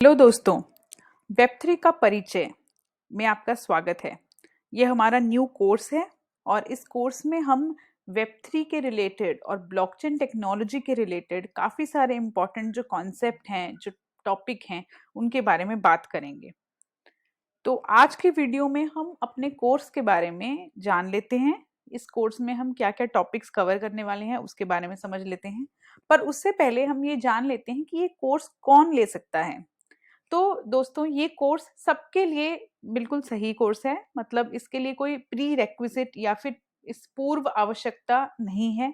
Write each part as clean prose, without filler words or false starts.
Hello दोस्तों, Web3 का परिचय में आपका स्वागत है। ये हमारा न्यू कोर्स है और इस कोर्स में हम वेब3 के रिलेटेड और ब्लॉकचेन टेक्नोलॉजी के रिलेटेड काफ़ी सारे इम्पोर्टेंट जो कॉन्सेप्ट हैं, जो टॉपिक हैं, उनके बारे में बात करेंगे। तो आज के वीडियो में हम अपने कोर्स के बारे में जान लेते हैं। इस कोर्स में हम क्या क्या टॉपिक्स कवर करने वाले हैं उसके बारे में समझ लेते हैं। पर उससे पहले हम ये जान लेते हैं कि ये कोर्स कौन ले सकता है। तो दोस्तों, ये कोर्स सबके लिए बिल्कुल सही कोर्स है। मतलब इसके लिए कोई प्री रेक्विजिट या फिर इस पूर्व आवश्यकता नहीं है।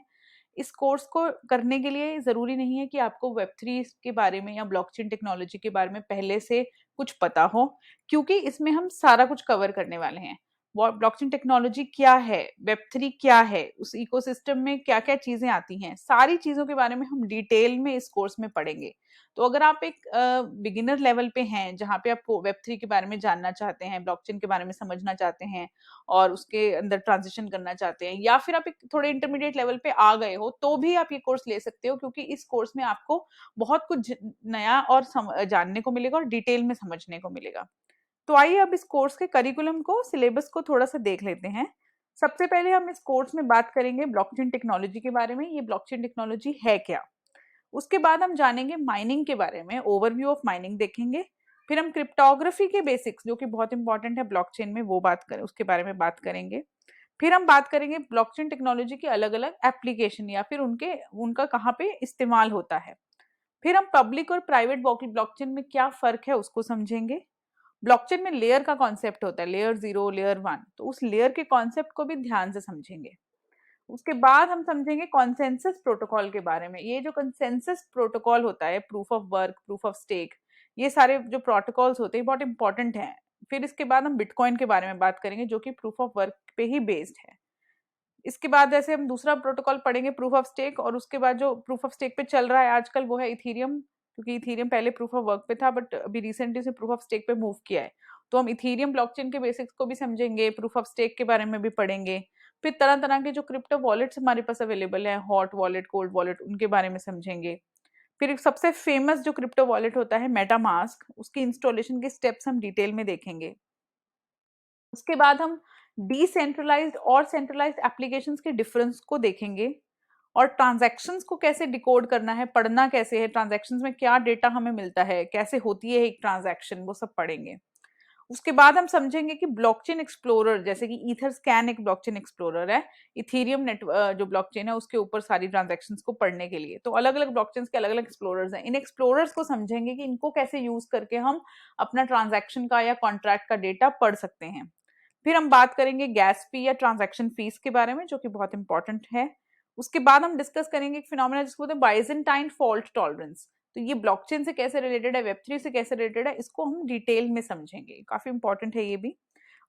इस कोर्स को करने के लिए ज़रूरी नहीं है कि आपको वेब3 के बारे में या ब्लॉकचेन टेक्नोलॉजी के बारे में पहले से कुछ पता हो, क्योंकि इसमें हम सारा कुछ कवर करने वाले हैं। ब्लॉकचेन टेक्नोलॉजी क्या है, वेब3 क्या है, उस इकोसिस्टम में क्या क्या चीज़ें आती हैं, सारी चीज़ों के बारे में हम डिटेल में इस कोर्स में पढ़ेंगे। तो अगर आप एक बिगिनर लेवल पे हैं, जहाँ पे आप वेब3 के बारे में जानना चाहते हैं, ब्लॉकचेन के बारे में समझना चाहते हैं और उसके अंदर ट्रांजिशन करना चाहते हैं, या फिर आप एक थोड़े इंटरमीडिएट लेवल पे आ गए हो, तो भी आप ये कोर्स ले सकते हो, क्योंकि इस कोर्स में आपको बहुत कुछ नया और जानने को मिलेगा और डिटेल में समझने को मिलेगा। तो आइए अब इस कोर्स के करिकुलम को, सिलेबस को थोड़ा सा देख लेते हैं। सबसे पहले हम इस कोर्स में बात करेंगे ब्लॉकचेन टेक्नोलॉजी के बारे में। ये ब्लॉकचेन टेक्नोलॉजी है क्या। उसके बाद हम जानेंगे माइनिंग के बारे में, ओवरव्यू ऑफ माइनिंग देखेंगे। फिर हम क्रिप्टोग्राफी के बेसिक्स, जो कि बहुत इंपॉर्टेंट है ब्लॉकचेन में, वो बात करें, उसके बारे में बात करेंगे। फिर हम बात करेंगे ब्लॉकचेन टेक्नोलॉजी के अलग अलग एप्लीकेशन या फिर उनका कहाँ पे इस्तेमाल होता है। फिर हम पब्लिक और प्राइवेट ब्लॉकचेन में क्या फर्क है उसको समझेंगे। ब्लॉकचेन में लेयर का कॉन्सेप्ट होता है, लेयर 0, लेयर 1, तो उस लेयर के कॉन्सेप्ट को भी ध्यान से समझेंगे। उसके बाद हम समझेंगे कॉन्सेंसस प्रोटोकॉल के बारे में। ये जो कॉन्सेंसस प्रोटोकॉल होता है, proof of work, proof of stake, ये सारे जो प्रोटोकॉल्स होते हैं बहुत इंपॉर्टेंट हैं। फिर इसके बाद हम बिटकॉइन के बारे में बात करेंगे, जो कि प्रूफ ऑफ वर्क पे ही बेस्ड है। इसके बाद जैसे हम दूसरा प्रोटोकॉल पढ़ेंगे, प्रूफ ऑफ स्टेक, और उसके बाद जो प्रूफ ऑफ स्टेक पे चल रहा है आजकल वो है इथीरियम, क्योंकि इथीरियम पहले प्रूफ ऑफ वर्क पे था बट अभी रिसेंटली से प्रूफ ऑफ स्टेक पे मूव किया है। तो हम इथीरियम ब्लॉकचेन के बेसिक्स को भी समझेंगे, प्रूफ ऑफ स्टेक के बारे में भी पढ़ेंगे। फिर तरह तरह के जो क्रिप्टो वॉलेट्स हमारे पास अवेलेबल है, हॉट वॉलेट, कोल्ड वॉलेट, उनके बारे में समझेंगे। फिर एक सबसे फेमस जो क्रिप्टो वॉलेट होता है मेटामास्क, उसकी इंस्टॉलेशन के स्टेप्स हम डिटेल में देखेंगे। उसके बाद हम डिसेंट्रलाइज्ड और सेंट्रलाइज्ड एप्लीकेशंस के डिफरेंस को देखेंगे, और ट्रांजैक्शंस को कैसे डिकोड करना है, पढ़ना कैसे है, ट्रांजैक्शंस में क्या डेटा हमें मिलता है, कैसे होती है एक ट्रांजैक्शन, वो सब पढ़ेंगे। उसके बाद हम समझेंगे कि ब्लॉकचेन एक्सप्लोरर, जैसे कि ईथर स्कैन एक ब्लॉकचेन एक्सप्लोरर है, इथेरियम नेट जो ब्लॉकचेन है उसके ऊपर सारी ट्रांजैक्शंस को पढ़ने के लिए। तो अलग अलग ब्लॉकचेन्स के अलग अलग एक्सप्लोरर्स हैं। इन एक्सप्लोरर्स को समझेंगे कि इनको कैसे यूज करके हम अपना ट्रांजैक्शन का या कॉन्ट्रैक्ट का डेटा पढ़ सकते हैं। फिर हम बात करेंगे गैस फी या ट्रांजैक्शन फीस के बारे में, जो कि बहुत इंपॉर्टेंट है। उसके बाद हम डिस्कस करेंगे एक फिनोमेना जिसको बोलते हैं बाइजेंटाइन फॉल्ट टॉलरेंस। तो ये ब्लॉकचेन से कैसे रिलेटेड है, वेब3 से कैसे रिलेटेड है, इसको हम डिटेल में समझेंगे, काफी इंपॉर्टेंट है ये भी।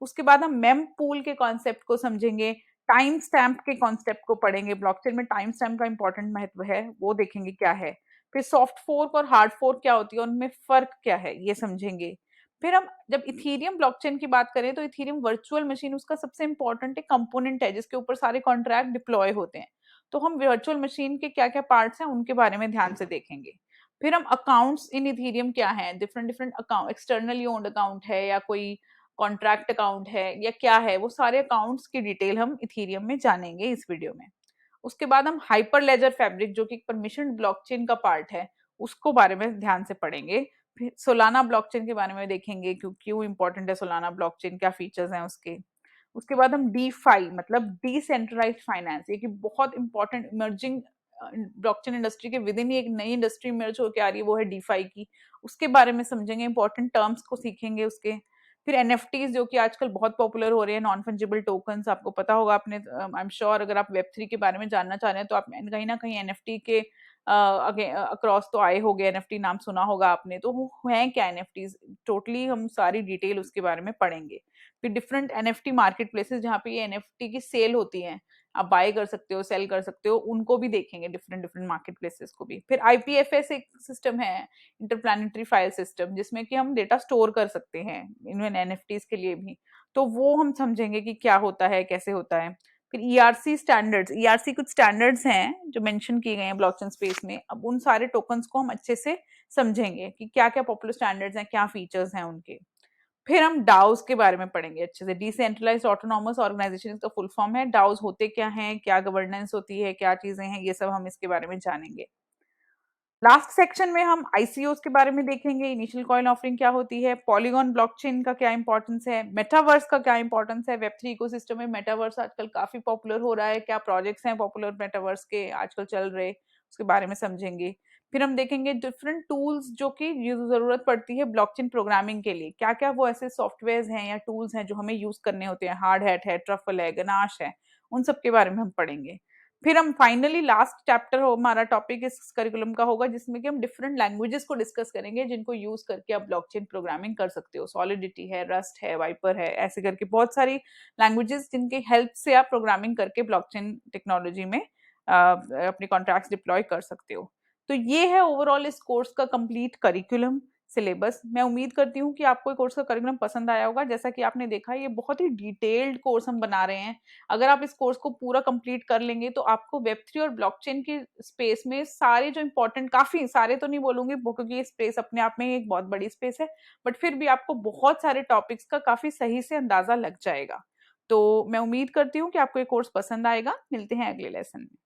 उसके बाद हम मेम पूल के कॉन्सेप्ट को समझेंगे, टाइम स्टैम्प के कॉन्सेप्ट को पढ़ेंगे। ब्लॉकचेन में टाइम स्टैम्प का इंपॉर्टेंट महत्व है, वो देखेंगे क्या है। फिर सॉफ्ट फोर्क और हार्ड फोर्क क्या होती है, उनमें फर्क क्या है, ये समझेंगे। फिर हम जब इथीरियम ब्लॉकचेन की बात करें, तो इथीरियम वर्चुअल मशीन उसका सबसे इंपॉर्टेंट एक कंपोनेंट है, जिसके ऊपर सारे कॉन्ट्रैक्ट डिप्लॉय होते हैं। तो हम वर्चुअल मशीन के क्या क्या पार्ट्स हैं उनके बारे में ध्यान से देखेंगे। फिर हम अकाउंट्स इन इथीरियम क्या हैं, different different account, externally owned account है या कोई कॉन्ट्रैक्ट अकाउंट है या क्या है, वो सारे अकाउंट्स की डिटेल हम इथीरियम में जानेंगे इस वीडियो में। उसके बाद हम हाइपर लेजर फैब्रिक, जो कि परमिशन ब्लॉकचेन का पार्ट है, उसको बारे में ध्यान से पढ़ेंगे। फिर सोलाना ब्लॉकचेन के बारे में देखेंगे, क्यों इंपॉर्टेंट है सोलाना ब्लॉकचेन, क्या फीचर्स हैं उसके। उसके बाद हम डीफाई मतलब डिसेंट्रलाइज्ड फाइनेंस, ये कि बहुत इंपॉर्टेंट इमर्जिंग ब्लॉकचेन इंडस्ट्री के विद इन ही एक नई इंडस्ट्री इमर्ज होकर आ रही है, वो है डीफाई की। उसके बारे में समझेंगे, इंपॉर्टेंट टर्म्स को सीखेंगे उसके। फिर एनएफटीज, जो कि आजकल बहुत पॉपुलर हो रहे हैं, नॉन फंजिबल टोकन्स, आपको पता होगा, आपने आई एम श्योर अगर आप वेब3 के बारे में जानना चाह रहे हैं तो आप कहीं ना कहीं एनएफटी के अक्रॉस तो आए होंगे, एनएफटी नाम सुना होगा आपने। तो वो हैं क्या एनएफटीज, टोटली हम सारी डिटेल उसके बारे में पढ़ेंगे। फिर डिफरेंट एनएफटी मार्केट प्लेसेस, जहाँ पे ये एनएफटी की सेल होती है, आप बाय कर सकते हो, सेल कर सकते हो, उनको भी देखेंगे, डिफरेंट डिफरेंट मार्केट प्लेसेस को भी। फिर आईपीएफएस एक सिस्टम है, इंटरप्लैनेटरी फाइल सिस्टम, जिसमें कि हम डेटा स्टोर कर सकते हैं इवन एनएफटीज के लिए भी। तो वो हम समझेंगे कि क्या होता है, कैसे होता है। फिर ईआरसी स्टैंडर्ड्स, ईआरसी कुछ स्टैंडर्ड्स हैं जो मेंशन किए गए हैं ब्लॉकचेन स्पेस में। अब उन सारे टोकन्स को हम अच्छे से समझेंगे कि क्या क्या पॉपुलर स्टैंडर्ड्स हैं, क्या फीचर्स हैं उनके। फिर हम डाउस के बारे में पढ़ेंगे अच्छे से। डिसेंट्रलाइज्ड ऑटोनॉमस ऑर्गेनाइजेशन इसका फुल फॉर्म है। डाउस होते क्या हैं, क्या गवर्नेंस होती है, क्या चीजें हैं, ये सब हम इसके बारे में जानेंगे। लास्ट सेक्शन में हम आईसीओस के बारे में देखेंगे, इनिशियल कॉइन ऑफरिंग क्या होती है, पॉलीगॉन ब्लॉकचेन का क्या इंपॉर्टेंस है, मेटावर्स का क्या इंपॉर्टेंस है। वेब थ्री इकोसिस्टम में मेटावर्स आजकल काफी पॉपुलर हो रहा है, क्या प्रोजेक्ट्स हैं पॉपुलर मेटावर्स के आजकल चल रहे, उसके बारे में समझेंगे। फिर हम देखेंगे डिफरेंट टूल्स जो कि जरूरत पड़ती है ब्लॉकचेन प्रोग्रामिंग के लिए, क्या क्या वो ऐसे सॉफ्टवेयर हैं या टूल्स हैं जो हमें यूज करने होते हैं, हार्ड हैट है, ट्रफल है, गनाश है, उन सब के बारे में हम पढ़ेंगे। फिर हम फाइनली लास्ट चैप्टर हो हमारा टॉपिक इस करिकुलम का होगा जिसमें कि हम डिफरेंट लैंग्वेजेस को डिस्कस करेंगे जिनको यूज करके आप ब्लॉकचेन प्रोग्रामिंग कर सकते हो। सॉलिडिटी है, रस्ट है, वाइपर है, ऐसे करके बहुत सारी लैंग्वेजेस जिनके हेल्प से आप प्रोग्रामिंग करके ब्लॉकचेन टेक्नोलॉजी में अपने कॉन्ट्रैक्ट्स डिप्लॉय कर सकते हो। तो ये है ओवरऑल इस कोर्स का कंप्लीट करिकुलम सिलेबस। मैं उम्मीद करती हूँ कि आपको ये कोर्स का करिकुलम पसंद आया होगा। जैसा कि आपने देखा, ये बहुत ही डिटेल्ड कोर्स हम बना रहे हैं। अगर आप इस कोर्स को पूरा कंप्लीट कर लेंगे तो आपको वेब थ्री और ब्लॉकचेन की स्पेस में सारे जो इंपॉर्टेंट, काफी सारे तो नहीं बोलूंगी क्योंकि ये स्पेस अपने आप में एक बहुत बड़ी स्पेस है, बट फिर भी आपको बहुत सारे टॉपिक्स का काफी सही से अंदाजा लग जाएगा। तो मैं उम्मीद करती हूँ कि आपको ये कोर्स पसंद आएगा। मिलते हैं अगले लेसन में।